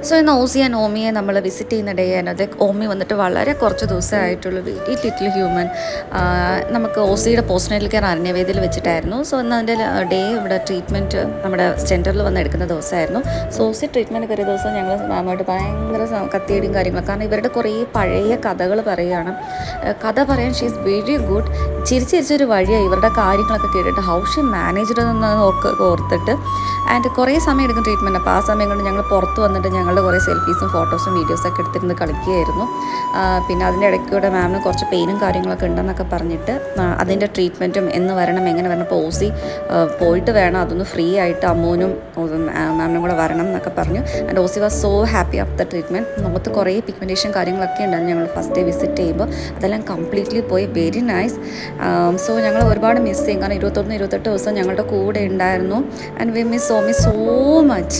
So ഇന്ന് Aussie and ഓമിയെ നമ്മൾ visit ചെയ്യുന്ന ഡേ ആണ്. ഓമി വന്നിട്ട് വളരെ കുറച്ച് ദിവസമേ ആയിട്ടുള്ളൂ. Very little human. നമുക്ക് ഓസിയുടെ പോസ്റ്റ്നൈറ്റൽ കെയർ അരണ്യവേദിയിൽ വെച്ചിട്ടായിരുന്നു. സോ ഇന്ന് അതിൻ്റെ ഡേ ഇവിടെ ട്രീറ്റ്മെൻറ്റ് നമ്മുടെ സെൻറ്ററിൽ വന്ന് എടുക്കുന്ന ദിവസമായിരുന്നു. സോ ഓസി ട്രീറ്റ്മെൻറ്റ് കയറിയ ദിവസം ഞങ്ങൾ മാമായിട്ട് ഭയങ്കര കത്തിയടിയും കാര്യങ്ങളൊക്കെ, കാരണം ഇവരുടെ കുറേ പഴയ കഥകൾ പറയുകയാണ്. കഥ പറയാൻ ഷീ ഈസ് വെരി ഗുഡ്. ചിരിച്ചൊരു വഴിയാണ് ഇവരുടെ കാര്യങ്ങളൊക്കെ കേട്ടിട്ട്. ഹൗ ഷീ മാനേജ്ഡ് എന്ന് ഓർത്തിട്ട്. ആൻഡ് കുറേ സമയം എടുക്കും ട്രീറ്റ്മെൻറ്റ്. അപ്പോൾ ആ സമയം കൊണ്ട് ഞങ്ങൾ പുറത്ത് വന്നിട്ട് ഞങ്ങളുടെ കുറേ സെൽഫീസും ഫോട്ടോസും വീഡിയോസൊക്കെ എടുത്തിരുന്ന് കളിക്കുകയായിരുന്നു. പിന്നെ അതിൻ്റെ ഇടയ്ക്കൂടെ മാമിന് കുറച്ച് പെയിനും കാര്യങ്ങളൊക്കെ ഉണ്ടെന്നൊക്കെ പറഞ്ഞിട്ട് അതിൻ്റെ ട്രീറ്റ്മെൻറ്റും എന്ന് വരണം എങ്ങനെ വരണം. അപ്പോൾ ഓസി പോയിട്ട് വേണം അതൊന്ന് ഫ്രീ ആയിട്ട് അമ്മൂനും മാമിനും കൂടെ വരണം എന്നൊക്കെ പറഞ്ഞു. And Aussie was so happy of the treatment. മുഖത്ത് കുറേ പിഗ്മെൻറ്റേഷൻ കാര്യങ്ങളൊക്കെ ഉണ്ടായിരുന്നു ഞങ്ങൾ ഫസ്റ്റ് ഡേ വിസിറ്റ് ചെയ്യുമ്പോൾ. അതെല്ലാം കംപ്ലീറ്റ്ലി പോയി. Very nice. സോ ഞങ്ങൾ ഒരുപാട് മിസ് ചെയ്യും, കാരണം 21-28 ദിവസം ഞങ്ങളുടെ കൂടെ ഉണ്ടായിരുന്നു. And we miss Omi so much.